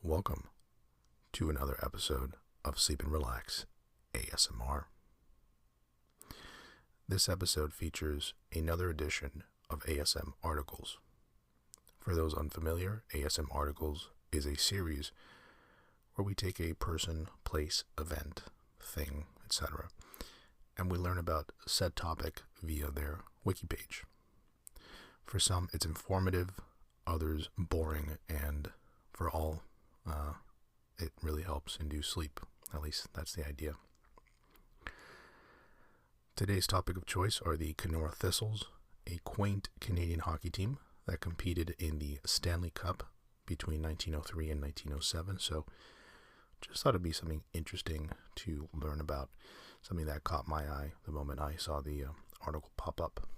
Welcome to another episode of Sleep and Relax ASMR. This episode features another edition of ASM Articles. For those unfamiliar, ASM Articles is a series where we take a person, place, event, thing, etc., and we learn about said topic via their wiki page. For some, it's informative, others boring, and for all, it really helps induce sleep. At least that's the idea. Today's topic of choice are the Kenora Thistles, a quaint Canadian hockey team that competed in the Stanley Cup between 1903 and 1907. So just thought it'd be something interesting to learn about, something that caught my eye the moment I saw the article pop up.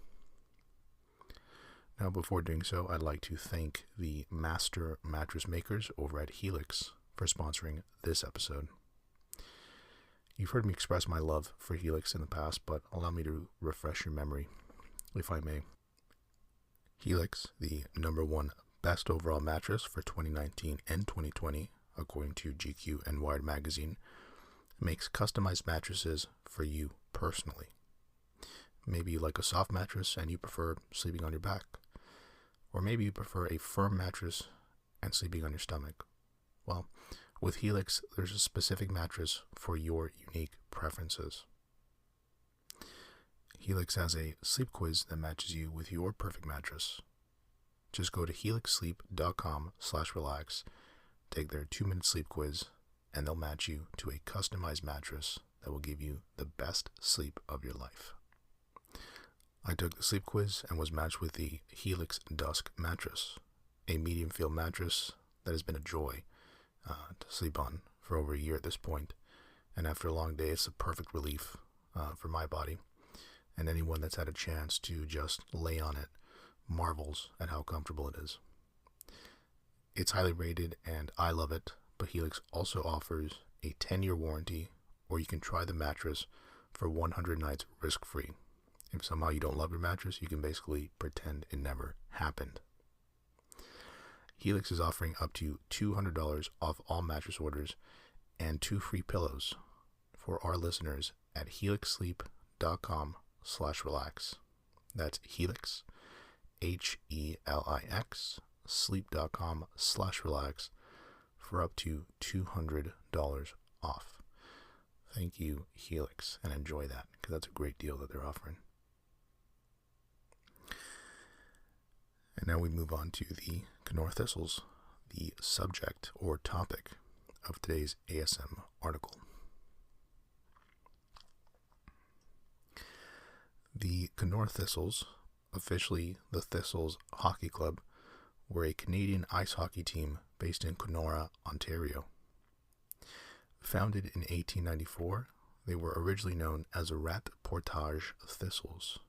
Now, before doing so, I'd like to thank the master mattress makers over at Helix for sponsoring this episode. You've heard me express my love for Helix in the past, but allow me to refresh your memory, if I may. Helix, the #1 best overall mattress for 2019 and 2020, according to GQ and Wired magazine, makes customized mattresses for you personally. Maybe you like a soft mattress and you prefer sleeping on your back. Or maybe you prefer a firm mattress and sleeping on your stomach. Well, with Helix, there's a specific mattress for your unique preferences. Helix has a sleep quiz that matches you with your perfect mattress. Just go to helixsleep.com/relax, take their 2-minute sleep quiz, and they'll match you to a customized mattress that will give you the best sleep of your life. I took the sleep quiz and was matched with the Helix Dusk mattress, a medium feel mattress that has been a joy to sleep on for over a year at this point. And after a long day, it's a perfect relief for my body. And anyone that's had a chance to just lay on it marvels at how comfortable it is. It's highly rated and I love it, but Helix also offers a 10-year warranty, or you can try the mattress for 100 nights risk-free. If somehow you don't love your mattress, you can basically pretend it never happened. Helix is offering up to $200 off all mattress orders and 2 free pillows for our listeners at helixsleep.com/relax. That's Helix, HELIX, sleep.com/relax for up to $200 off. Thank you, Helix, and enjoy that, because that's a great deal that they're offering. And now we move on to the Kenora Thistles, the subject or topic of today's ASM article. The Kenora Thistles, officially the Thistles Hockey Club, were a Canadian ice hockey team based in Kenora, Ontario. Founded in 1894, they were originally known as Rat Portage Thistles.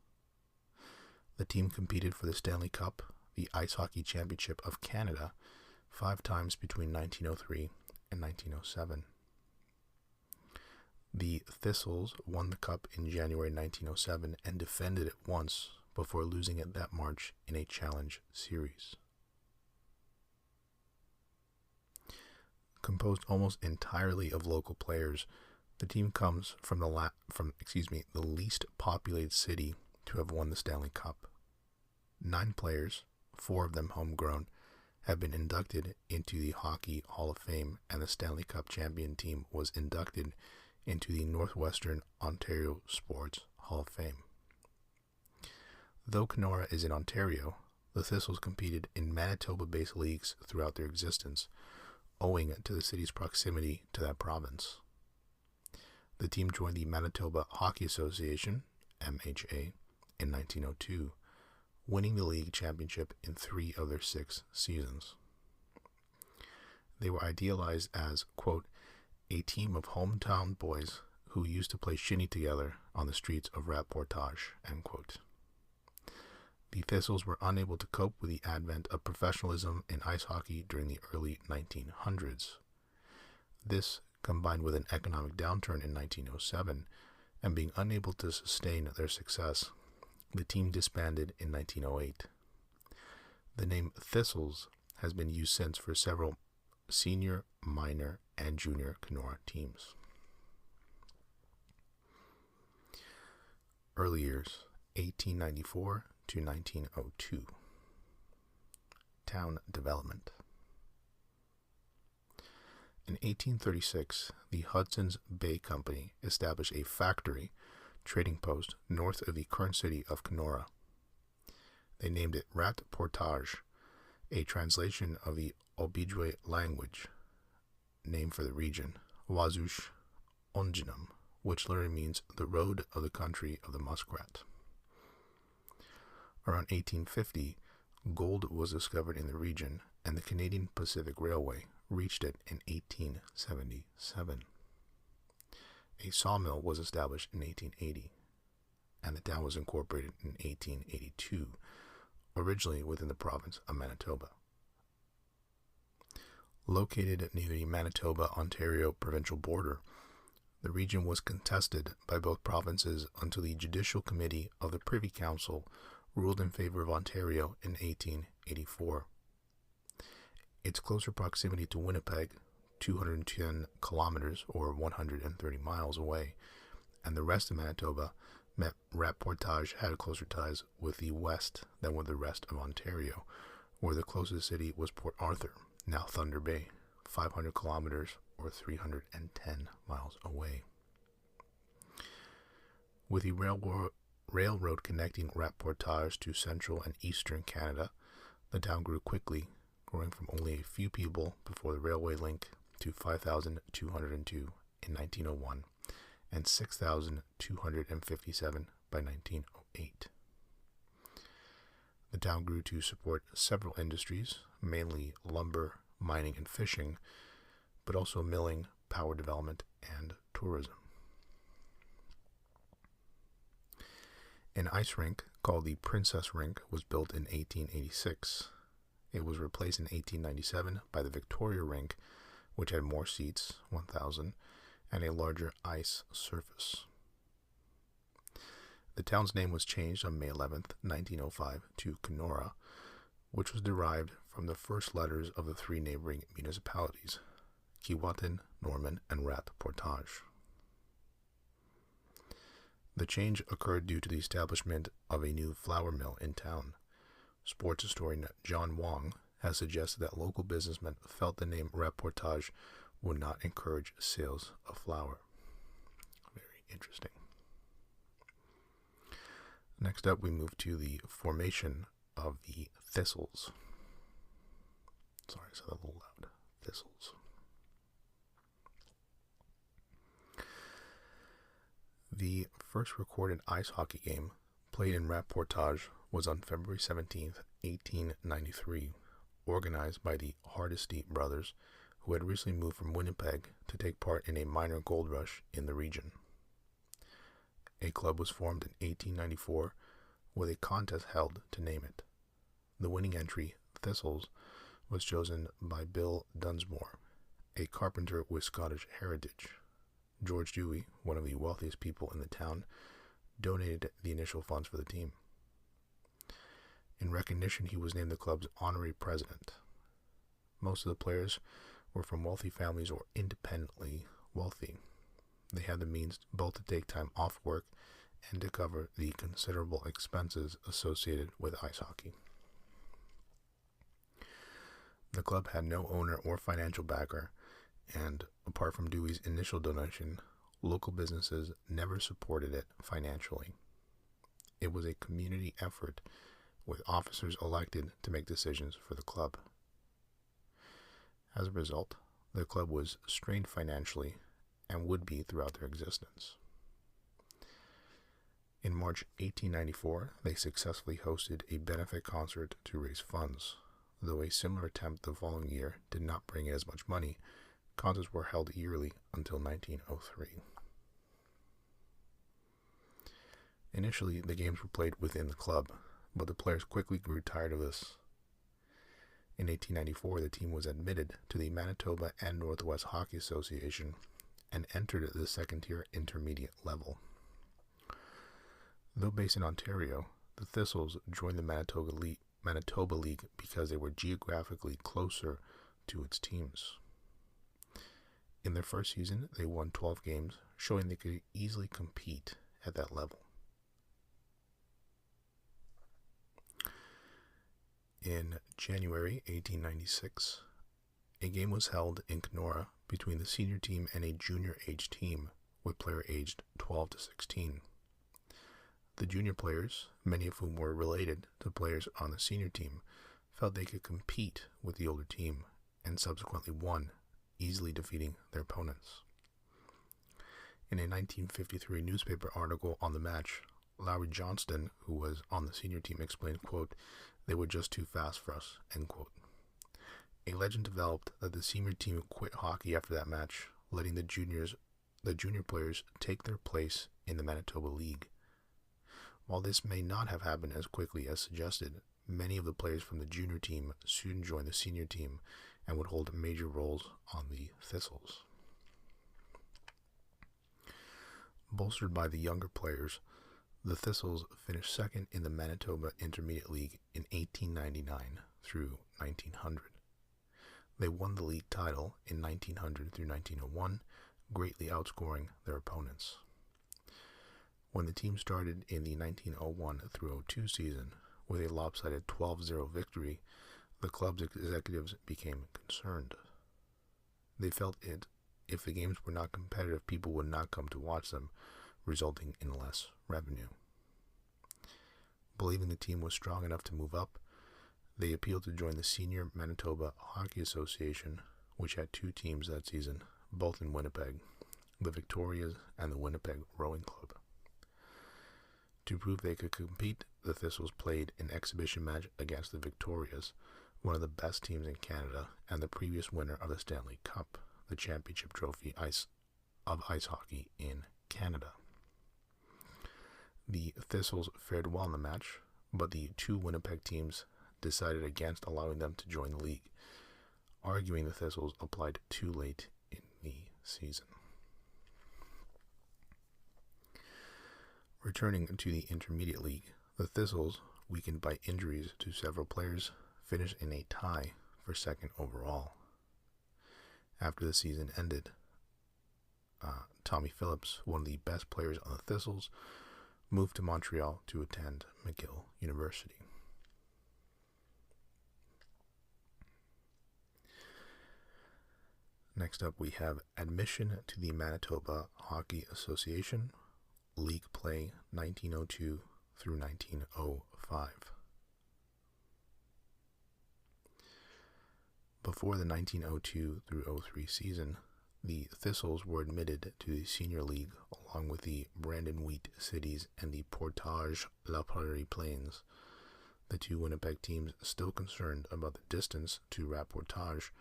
The team competed for the Stanley Cup, the Ice Hockey Championship of Canada, 5 times between 1903 and 1907. The Thistles won the cup in January 1907 and defended it once before losing it that March in a challenge series. Composed almost entirely of local players, the team comes from the least populated city to have won the Stanley Cup. 9 players, 4 of them homegrown, have been inducted into the Hockey Hall of Fame, and the Stanley Cup champion team was inducted into the Northwestern Ontario Sports Hall of Fame. Though Kenora is in Ontario, the Thistles competed in Manitoba-based leagues throughout their existence, owing to the city's proximity to that province. The team joined the Manitoba Hockey Association, MHA, in 1902, winning the league championship in 3 of their 6 seasons. They were idealized as, quote, a team of hometown boys who used to play shinny together on the streets of Rat Portage, end quote. The Thistles were unable to cope with the advent of professionalism in ice hockey during the early 1900s. This, combined with an economic downturn in 1907, and being unable to sustain their success, the team disbanded in 1908. The name Thistles has been used since for several senior minor and junior Kenora teams. Early years, 1894 to 1902. Town development. In 1836, the Hudson's Bay Company established a factory trading post north of the current city of Kenora. They named it Rat Portage, a translation of the Ojibwe language name for the region, Wazush Onginum, which literally means the road of the country of the muskrat. Around 1850, gold was discovered in the region, and the Canadian Pacific Railway reached it in 1877. A sawmill was established in 1880, and the town was incorporated in 1882, originally within the province of Manitoba. Located near the Manitoba-Ontario provincial border, the region was contested by both provinces until the Judicial Committee of the Privy Council ruled in favor of Ontario in 1884. Its closer proximity to Winnipeg, 210 kilometers or 130 miles away, and the rest of Manitoba meant Rat Portage had closer ties with the west than with the rest of Ontario, where the closest city was Port Arthur, now Thunder Bay, 500 kilometers or 310 miles away. With the railroad connecting Rat Portage to central and eastern Canada, the town grew quickly, growing from only a few people before the railway link to 5,202 in 1901 and 6,257 by 1908. The town grew to support several industries, mainly lumber, mining, and fishing, but also milling, power development, and tourism. An ice rink called the Princess Rink was built in 1886. It was replaced in 1897 by the Victoria Rink, which had more seats, 1,000, and a larger ice surface. The town's name was changed on May 11, 1905 to Kenora, which was derived from the first letters of the three neighboring municipalities, Keewatin, Norman, and Rat Portage. The change occurred due to the establishment of a new flour mill in town. Sports historian John Wong has suggested that local businessmen felt the name Rat Portage would not encourage sales of flour. Very interesting. Next up, we move to the formation of the thistles. Sorry, I said that a little loud. Thistles. The first recorded ice hockey game played in Rat Portage was on February 17, 1893, organized by the Hardisty brothers, who had recently moved from Winnipeg to take part in a minor gold rush in the region. A club was formed in 1894 with a contest held to name it. The winning entry, Thistles, was chosen by Bill Dunsmore, a carpenter with Scottish heritage. George Dewey, one of the wealthiest people in the town, donated the initial funds for the team. In recognition, he was named the club's honorary president. Most of the players were from wealthy families or independently wealthy. They had the means both to take time off work and to cover the considerable expenses associated with ice hockey. The club had no owner or financial backer, and apart from Dewey's initial donation, local businesses never supported it financially. It was a community effort with officers elected to make decisions for the club. As a result, the club was strained financially and would be throughout their existence. In March 1894, they successfully hosted a benefit concert to raise funds. Though a similar attempt the following year did not bring in as much money, concerts were held yearly until 1903. Initially, the games were played within the club, but the players quickly grew tired of this. In 1894, the team was admitted to the Manitoba and Northwest Hockey Association and entered the second-tier intermediate level. Though based in Ontario, the Thistles joined the Manitoba League because they were geographically closer to its teams. In their first season, they won 12 games, showing they could easily compete at that level. In January 1896, a game was held in Kenora between the senior team and a junior-age team with players aged 12 to 16. The junior players, many of whom were related to players on the senior team, felt they could compete with the older team and subsequently won, easily defeating their opponents. In a 1953 newspaper article on the match, Lowry Johnston, who was on the senior team, explained, quote, "They were just too fast for us," end quote. A legend developed that the senior team quit hockey after that match, letting the junior players take their place in the Manitoba League. While this may not have happened as quickly as suggested, many of the players from the junior team soon joined the senior team and would hold major roles on the Thistles. Bolstered by the younger players, the Thistles finished second in the Manitoba Intermediate League in 1899 through 1900. They won the league title in 1900 through 1901, greatly outscoring their opponents. When the team started in the 1901 through 02 season with a lopsided 12-0 victory, the club's executives became concerned. They felt if the games were not competitive, people would not come to watch them, resulting in less revenue. Believing the team was strong enough to move up, they appealed to join the Senior Manitoba Hockey Association, which had two teams that season, both in Winnipeg, the Victorias and the Winnipeg Rowing Club. To prove they could compete, the Thistles played an exhibition match against the Victorias, one of the best teams in Canada and the previous winner of the Stanley Cup, the championship trophy of ice hockey in Canada. The Thistles fared well in the match, but the two Winnipeg teams decided against allowing them to join the league, arguing the Thistles applied too late in the season. Returning to the Intermediate League, the Thistles, weakened by injuries to several players, finished in a tie for second overall. After the season ended, Tommy Phillips, one of the best players on the Thistles, moved to Montreal to attend McGill University. Next up, we have admission to the Manitoba Hockey Association, League Play 1902 through 1905. Before the 1902 through 03 season, the Thistles were admitted to the Senior League along with the Brandon Wheat Cities and the Portage La Prairie Plains. The two Winnipeg teams, still concerned about the distance to Portage,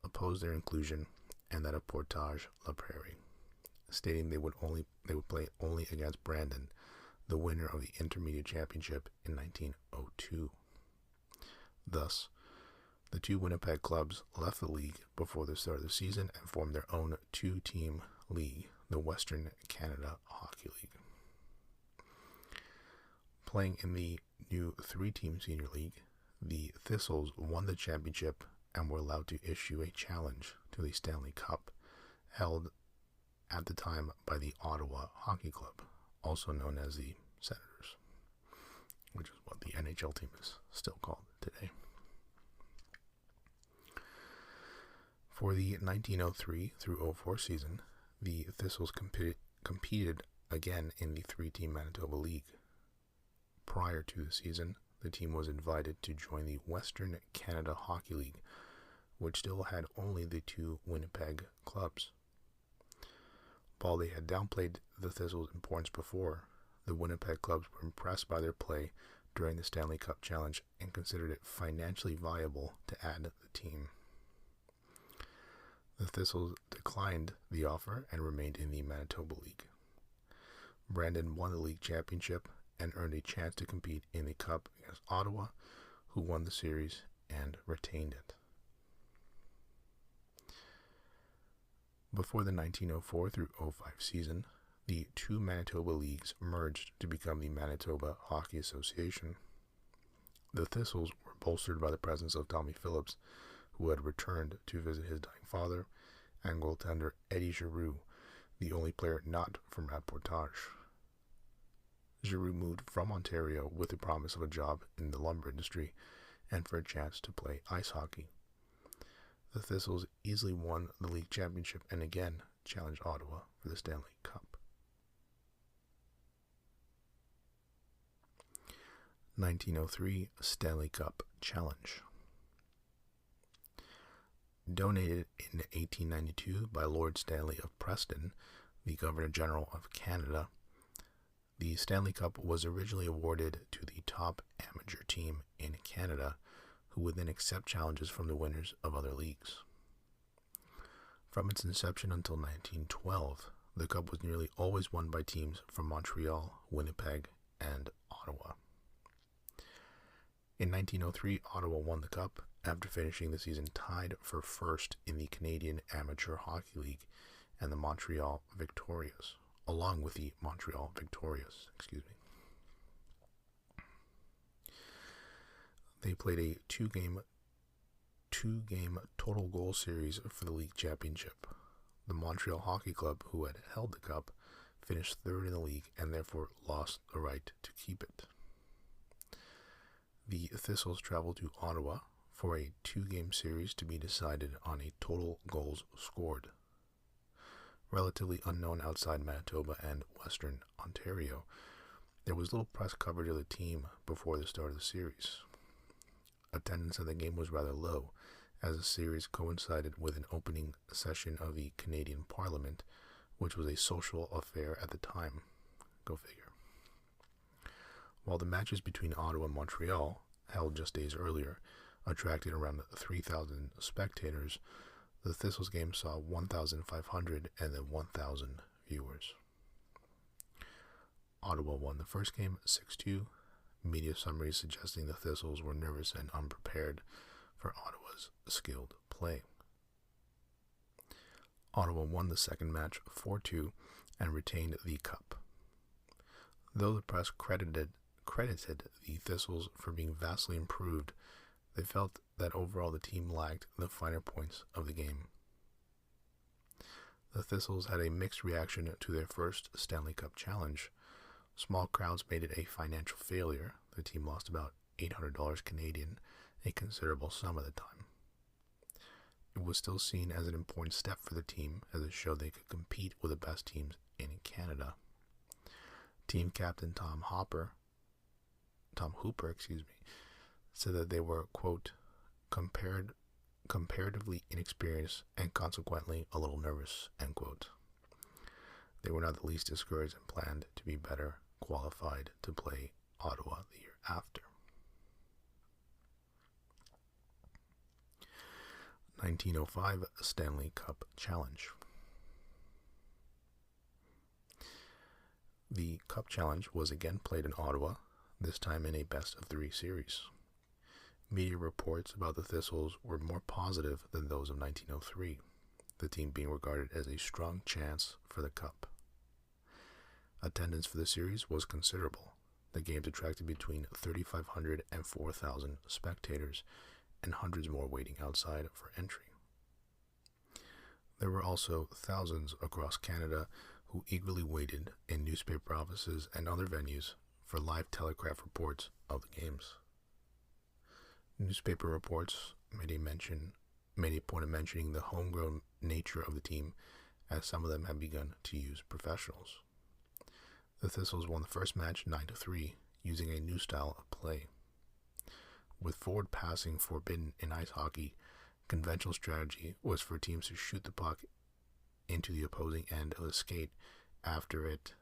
opposed their inclusion and that of Portage La Prairie, stating they would play only against Brandon, the winner of the Intermediate Championship in 1902. Thus, the two Winnipeg clubs left the league before the start of the season and formed their own two-team league, the Western Canada Hockey League. Playing in the new three-team senior league, the Thistles won the championship and were allowed to issue a challenge to the Stanley Cup, held at the time by the Ottawa Hockey Club, also known as the Senators, which is what the NHL team is still called today. For the 1903 through 04 season, the Thistles competed again in the three-team Manitoba League. Prior to the season, the team was invited to join the Western Canada Hockey League, which still had only the two Winnipeg clubs. While they had downplayed the Thistles' importance before, the Winnipeg clubs were impressed by their play during the Stanley Cup Challenge and considered it financially viable to add the team. The Thistles declined the offer and remained in the Manitoba League. Brandon won the league championship and earned a chance to compete in the Cup against Ottawa, who won the series and retained it. Before the 1904 through 05 season, the two Manitoba leagues merged to become the Manitoba Hockey Association. The Thistles were bolstered by the presence of Tommy Phillips, who had returned to visit his dying father, and goaltender Eddie Giroux, the only player not from Reportage. Giroux moved from Ontario with the promise of a job in the lumber industry and for a chance to play ice hockey. The Thistles easily won the league championship and again challenged Ottawa for the Stanley Cup. 1903 Stanley Cup Challenge. Donated in 1892 by Lord Stanley of Preston, the Governor-General of Canada, the Stanley Cup was originally awarded to the top amateur team in Canada, who would then accept challenges from the winners of other leagues. From its inception until 1912, the Cup was nearly always won by teams from Montreal, Winnipeg, and Ottawa. In 1903, Ottawa won the Cup after finishing the season tied for first in the Canadian Amateur Hockey League and the Montreal Victorias, along with the Montreal Victorias. They played a two-game total goal series for the league championship. The Montreal Hockey Club, who had held the Cup, finished third in the league and therefore lost the right to keep it. The Thistles traveled to Ottawa for a two-game series to be decided on a total goals scored. Relatively unknown outside Manitoba and Western Ontario, there was little press coverage of the team before the start of the series. Attendance at the game was rather low, as the series coincided with an opening session of the Canadian Parliament, which was a social affair at the time. Go figure. While the matches between Ottawa and Montreal, held just days earlier, attracted around 3,000 spectators, the Thistles game saw 1,500 and then 1,000 viewers. Ottawa won the first game 6-2, media summaries suggesting the Thistles were nervous and unprepared for Ottawa's skilled play. Ottawa won the second match 4-2 and retained the Cup. Though the press credited the Thistles for being vastly improved, they felt that overall the team lacked the finer points of the game. The Thistles had a mixed reaction to their first Stanley Cup challenge. Small crowds made it a financial failure. The team lost about $800 Canadian, a considerable sum at the time. It was still seen as an important step for the team, as it showed they could compete with the best teams in Canada. Team captain Tom Hooper, said that they were, quote, comparatively inexperienced and consequently a little nervous, end quote. They were not the least discouraged and planned to be better qualified to play Ottawa the year after. 1905 Stanley Cup Challenge. The Cup Challenge was again played in Ottawa, this time in a best-of-3 series. Media reports about the Thistles were more positive than those of 1903, the team being regarded as a strong chance for the Cup. Attendance for the series was considerable. The games attracted between 3,500 and 4,000 spectators, and hundreds more waiting outside for entry. There were also thousands across Canada who eagerly waited in newspaper offices and other venues for live telegraph reports of the games. Newspaper reports made a point of mentioning the homegrown nature of the team, as some of them had begun to use professionals. The Thistles won the first match 9-3, using a new style of play. With forward passing forbidden in ice hockey, conventional strategy was for teams to shoot the puck into the opposing end of the skate after it.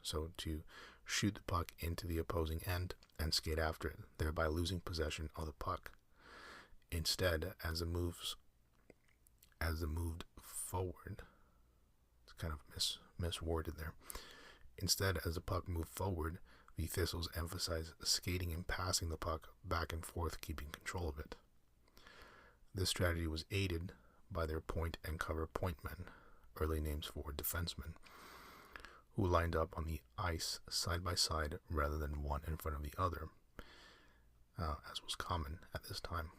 So to shoot the puck into the opposing end and skate after it, thereby losing possession of the puck. Instead, as it moved forward, it's kind of misworded there. Instead, as the puck moved forward, the Thistles emphasized skating and passing the puck back and forth, keeping control of it. This strategy was aided by their point and cover point men, early names for defensemen, who lined up on the ice side by side rather than one in front of the other, as was common at this time.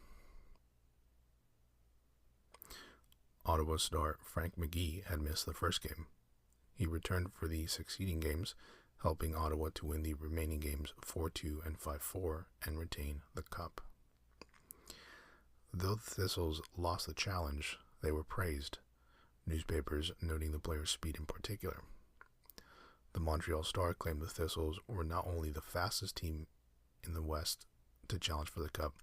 Ottawa star Frank McGee had missed the first game. He returned for the succeeding games, helping Ottawa to win the remaining games 4-2 and 5-4 and retain the cup. Though the Thistles lost the challenge, they were praised, newspapers noting the players' speed in particular. The Montreal Star claimed the Thistles were not only the fastest team in the West to challenge for the cup,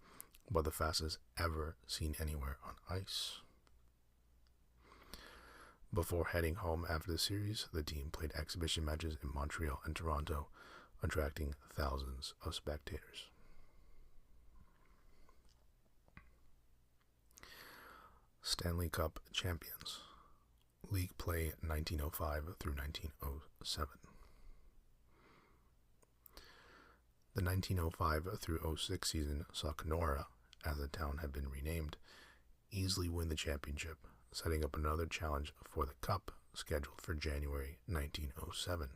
but the fastest ever seen anywhere on ice. Before heading home after the series, the team played exhibition matches in Montreal and Toronto, attracting thousands of spectators. Stanley Cup champions. League play 1905 through 1907. The 1905 through 06 season saw Kenora, as the town had been renamed, easily win the championship, setting up another challenge for the Cup scheduled for January 1907.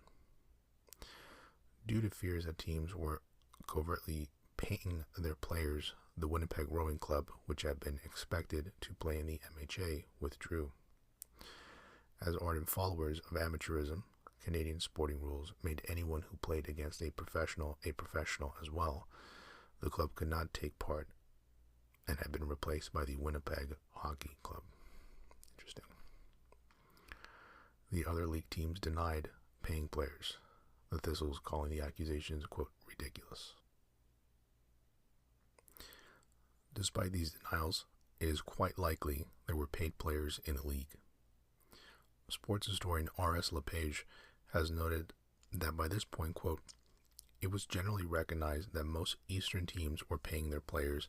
Due to fears that teams were covertly paying their players, the Winnipeg Rowing Club, which had been expected to play in the MHA, withdrew. As ardent followers of amateurism, Canadian sporting rules made anyone who played against a professional as well. The club could not take part and had been replaced by the Winnipeg Hockey Club. Interesting. The other league teams denied paying players, the Thistles calling the accusations, quote, ridiculous. Despite these denials, it is quite likely there were paid players in the league. Sports historian R.S. LePage has noted that by this point, quote, it was generally recognized that most Eastern teams were paying their players,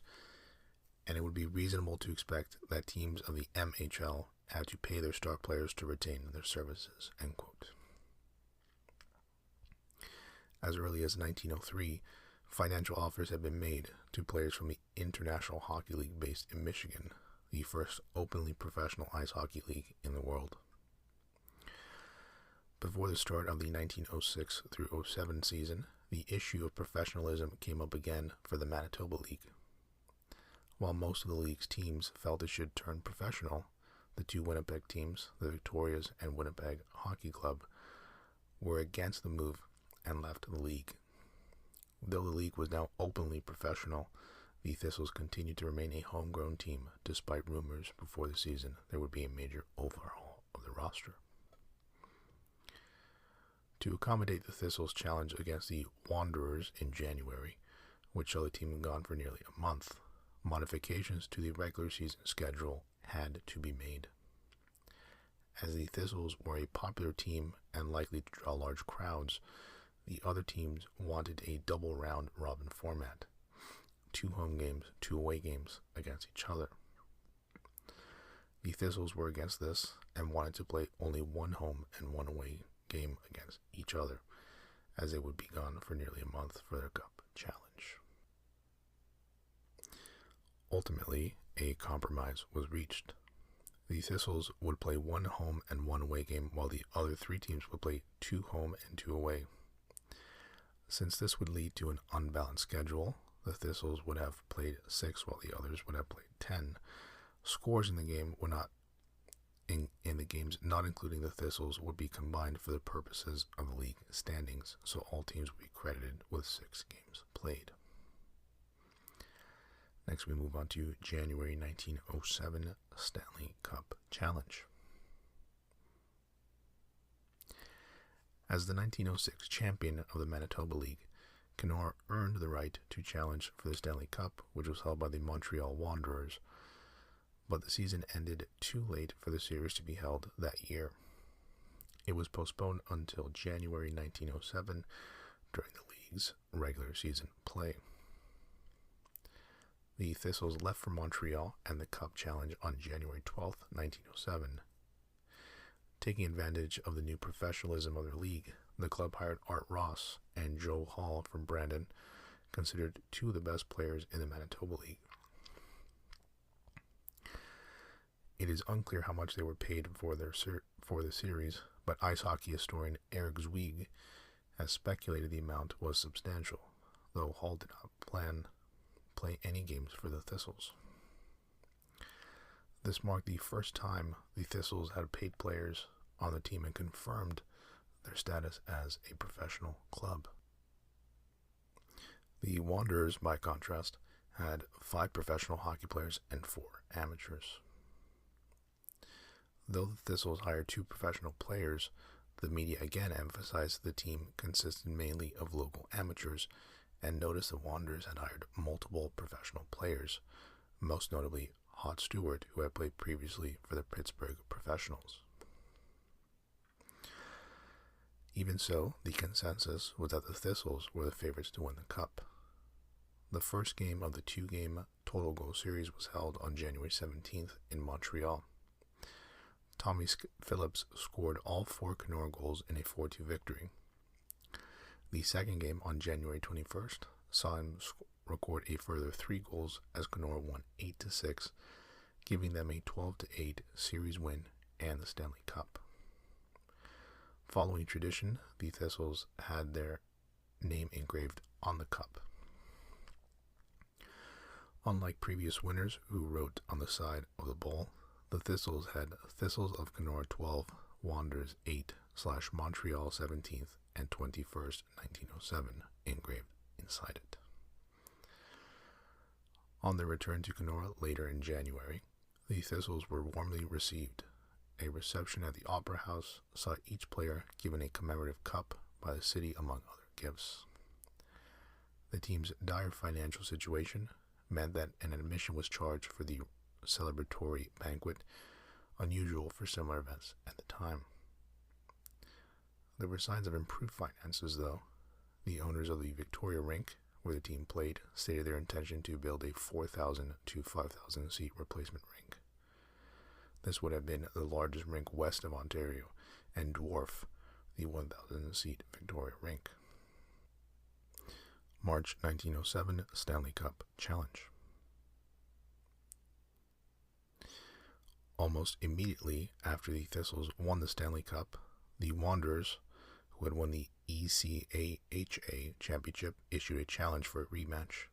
and it would be reasonable to expect that teams of the MHL had to pay their star players to retain their services, end quote. As early as 1903, financial offers had been made to players from the International Hockey League based in Michigan, the first openly professional ice hockey league in the world. Before the start of the 1906 through 07 season, the issue of professionalism came up again for the Manitoba League. While most of the league's teams felt it should turn professional, the two Winnipeg teams, the Victorias and Winnipeg Hockey Club, were against the move and left the league. Though the league was now openly professional, the Thistles continued to remain a homegrown team despite rumors before the season there would be a major overhaul of the roster. To accommodate the Thistles' challenge against the Wanderers in January, which saw the team gone for nearly a month, modifications to the regular season schedule had to be made. As the Thistles were a popular team and likely to draw large crowds, the other teams wanted a double round robin format, 2 home games, 2 away games against each other. The Thistles were against this and wanted to play only 1 home and 1 away game against each other, as they would be gone for nearly a month for their Cup challenge. Ultimately, a compromise was reached. The Thistles would play 1 home and 1 away game, while the other 3 teams would play 2 home and 2 away. Since this would lead to an unbalanced schedule, the Thistles would have played 6 while the others would have played 10. Scores in the game would not in the games not including the Thistles would be combined for the purposes of the league standings, so all teams would be credited with 6 games played. Next we move on to January 1907 Stanley Cup Challenge. As the 1906 champion of the Manitoba League, Kenora earned the right to challenge for the Stanley Cup, which was held by the Montreal Wanderers, but the season ended too late for the series to be held that year. It was postponed until January 1907 during the league's regular season play. The Thistles left for Montreal and the Cup Challenge on January 12, 1907. Taking advantage of the new professionalism of their league, the club hired Art Ross and Joe Hall from Brandon, considered 2 of the best players in the Manitoba League. It is unclear how much they were paid for the series, but ice hockey historian Eric Zweig has speculated the amount was substantial, though Hall did not play any games for the Thistles. This marked the first time the Thistles had paid players on the team and confirmed their status as a professional club. The Wanderers, by contrast, had 5 professional hockey players and 4 amateurs. Though the Thistles hired 2 professional players, the media again emphasized the team consisted mainly of local amateurs and noticed the Wanderers had hired multiple professional players, most notably Hot Stewart, who had played previously for the Pittsburgh Professionals. Even so, the consensus was that the Thistles were the favorites to win the Cup. The first game of the 2-game total goal series was held on January 17th in Montreal. Tommy Phillips scored all 4 Kenora goals in a 4-2 victory. The second game on January 21st saw him record a further 3 goals as Kenora won 8-6, giving them a 12-8 series win and the Stanley Cup. Following tradition, the Thistles had their name engraved on the cup. Unlike previous winners who wrote on the side of the ball, the Thistles had Thistles of Kenora 12, Wanderers 8, /Montreal 17th and 21st, 1907 engraved inside it. On their return to Kenora later in January, the Thistles were warmly received. A reception at the Opera House saw each player given a commemorative cup by the city among other gifts. The team's dire financial situation meant that an admission was charged for the celebratory banquet, unusual for similar events at the time. There were signs of improved finances, though. The owners of the Victoria Rink, where the team played, stated their intention to build a 4,000 to 5,000 seat replacement rink. This would have been the largest rink west of Ontario and dwarf the 1,000 seat Victoria Rink. March 1907 Stanley Cup Challenge. Almost immediately after the Thistles won the Stanley Cup, the Wanderers, who had won the ECAHA championship, issued a challenge for a rematch.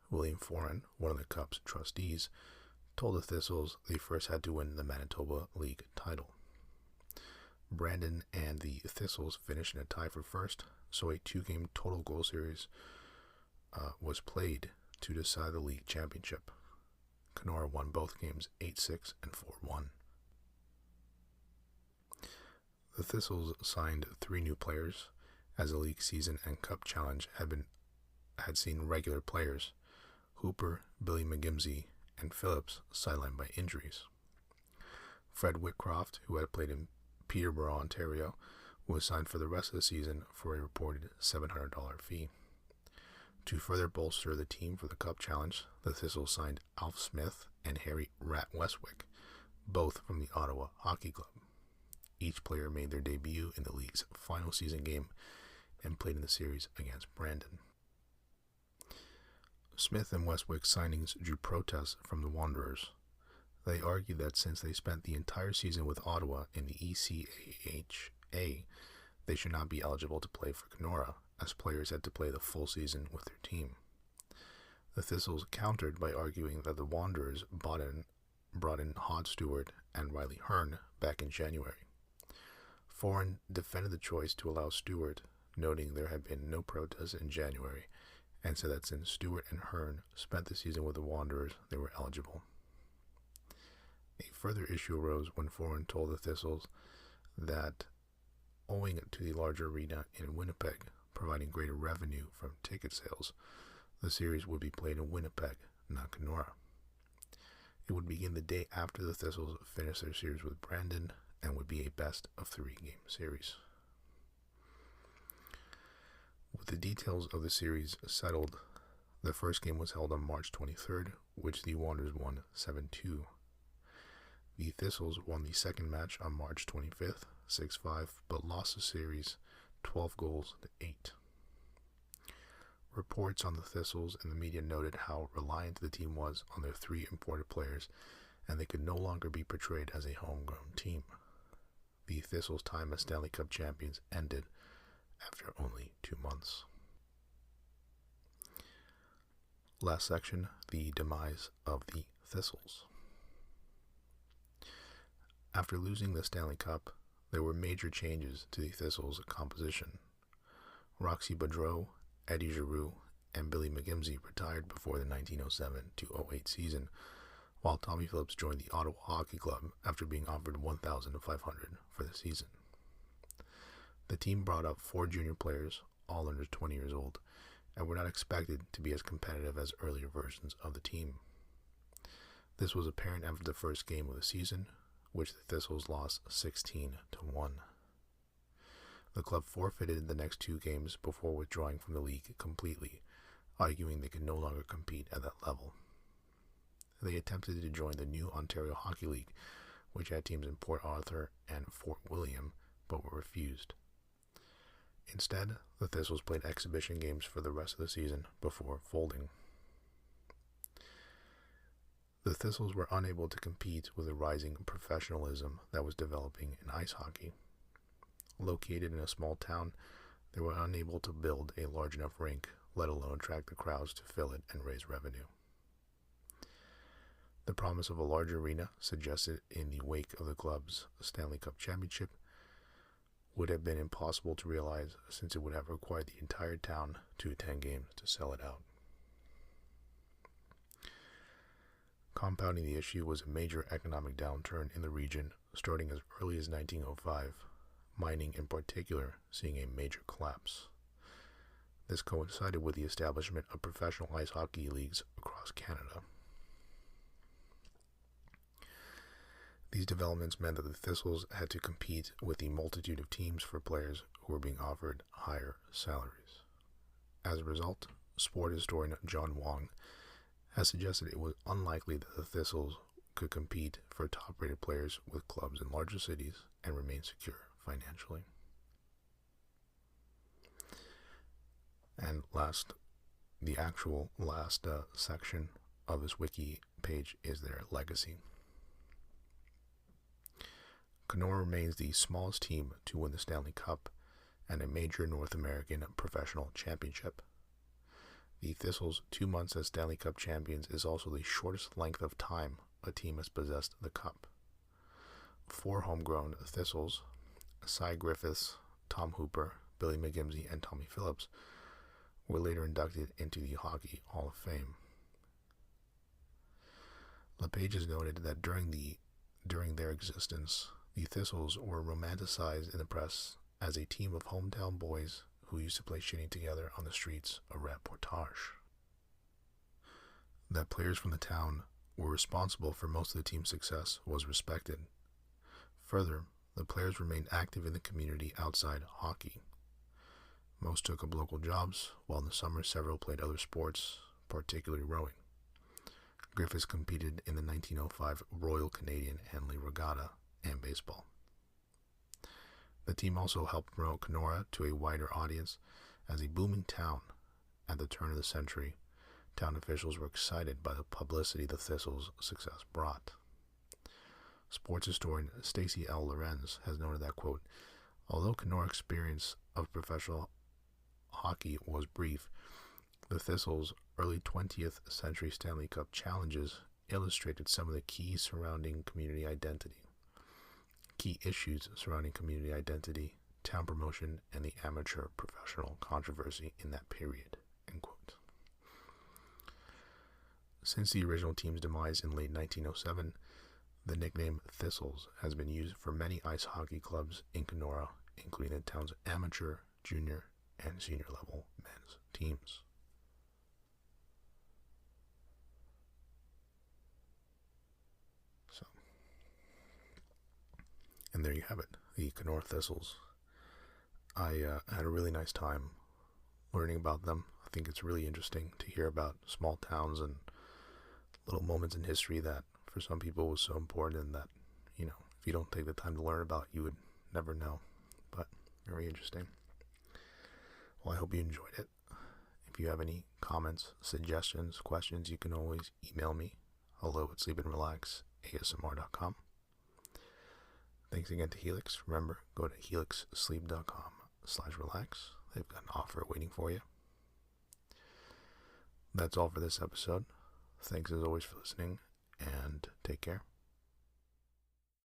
William Foran, one of the Cup's trustees, told the Thistles they first had to win the Manitoba League title. Brandon and the Thistles finished in a tie for first, so a 2-game total goal series was played to decide the league championship. Kenora won both games 8-6 and 4-1. The Thistles signed 3 new players, as the league season and cup challenge had seen regular players, Hooper, Billy McGimsey, and Phillips, sidelined by injuries. Fred Whitcroft, who had played in Peterborough, Ontario, was signed for the rest of the season for a reported $700 fee. To further bolster the team for the Cup Challenge, the Thistles signed Alf Smith and Harry Rat Westwick, both from the Ottawa Hockey Club. Each player made their debut in the league's final season game and played in the series against Brandon. Smith and Westwick's signings drew protests from the Wanderers. They argued that since they spent the entire season with Ottawa in the ECAHA, they should not be eligible to play for Kenora, as players had to play the full season with their team. The Thistles countered by arguing that the Wanderers brought in Hod Stewart and Riley Hearn back in January. Foran defended the choice to allow Stewart, noting there had been no protests in January, and said that since Stewart and Hearn spent the season with the Wanderers, they were eligible. A further issue arose when Foran told the Thistles that, owing to the larger arena in Winnipeg providing greater revenue from ticket sales, the series would be played in Winnipeg, not Kenora. It would begin the day after the Thistles finished their series with Brandon and would be a best-of-3-game series. With the details of the series settled, the first game was held on March 23rd, which the Wanderers won 7-2. The Thistles won the second match on March 25th, 6-5, but lost the series 12 goals to 8. Reports on the Thistles and the media noted how reliant the team was on their 3 imported players, and they could no longer be portrayed as a homegrown team. The Thistles' time as Stanley Cup champions ended after only 2 months. Last section, the demise of the Thistles. After losing the Stanley Cup, there were major changes to the Thistles' composition. Roxy Boudreau, Eddie Giroux, and Billy McGimsey retired before the 1907-08 season, while Tommy Phillips joined the Ottawa Hockey Club after being offered $1,500 for the season. The team brought up 4 junior players, all under 20 years old, and were not expected to be as competitive as earlier versions of the team. This was apparent after the first game of the season, which the Thistles lost 16-1. The club forfeited the next 2 games before withdrawing from the league completely, arguing they could no longer compete at that level. They attempted to join the new Ontario Hockey League, which had teams in Port Arthur and Fort William, but were refused. Instead, the Thistles played exhibition games for the rest of the season before folding. The Thistles were unable to compete with the rising professionalism that was developing in ice hockey. Located in a small town, they were unable to build a large enough rink, let alone attract the crowds to fill it and raise revenue. The promise of a large arena, suggested in the wake of the club's Stanley Cup championship, would have been impossible to realize, since it would have required the entire town to attend games to sell it out. Compounding the issue was a major economic downturn in the region starting as early as 1905, mining in particular seeing a major collapse. This coincided with the establishment of professional ice hockey leagues across Canada. These developments meant that the Thistles had to compete with the multitude of teams for players who were being offered higher salaries. As a result, sport historian John Wong has suggested it was unlikely that the Thistles could compete for top-rated players with clubs in larger cities and remain secure financially. And the actual last section of this wiki page is their legacy. Kenora remains the smallest team to win the Stanley Cup and a major North American professional championship. The Thistles' 2 months as Stanley Cup champions is also the shortest length of time a team has possessed the cup. 4 homegrown Thistles, Cy Griffiths, Tom Hooper, Billy McGimsey, and Tommy Phillips, were later inducted into the Hockey Hall of Fame. LePage has noted that during their existence, the Thistles were romanticized in the press as a team of hometown boys who used to play shinny together on the streets of Portage. That players from the town were responsible for most of the team's success was respected. Further, the players remained active in the community outside hockey. Most took up local jobs, while in the summer several played other sports, particularly rowing. Griffiths competed in the 1905 Royal Canadian Henley Regatta and baseball. The team also helped promote Kenora to a wider audience. As a booming town at the turn of the century, town officials were excited by the publicity the Thistles' success brought. Sports historian Stacey L. Lorenz has noted that, quote, although Kenora's experience of professional hockey was brief, the Thistles' early 20th century Stanley Cup challenges illustrated some of the key issues surrounding community identity, town promotion, and the amateur professional controversy in that period, end quote. Since the original team's demise in late 1907, the nickname Thistles has been used for many ice hockey clubs in Kenora, including the town's amateur, junior, and senior level men's teams. And there you have it, the Kenora Thistles. I had a really nice time learning about them. I think it's really interesting to hear about small towns and little moments in history that for some people was so important, and that, if you don't take the time to learn about, you would never know. But very interesting. Well, I hope you enjoyed it. If you have any comments, suggestions, questions, you can always email me. hello@sleepandrelaxasmr.com. Thanks again to Helix. Remember, go to helixsleep.com/relax. They've got an offer waiting for you. That's all for this episode. Thanks as always for listening, and take care.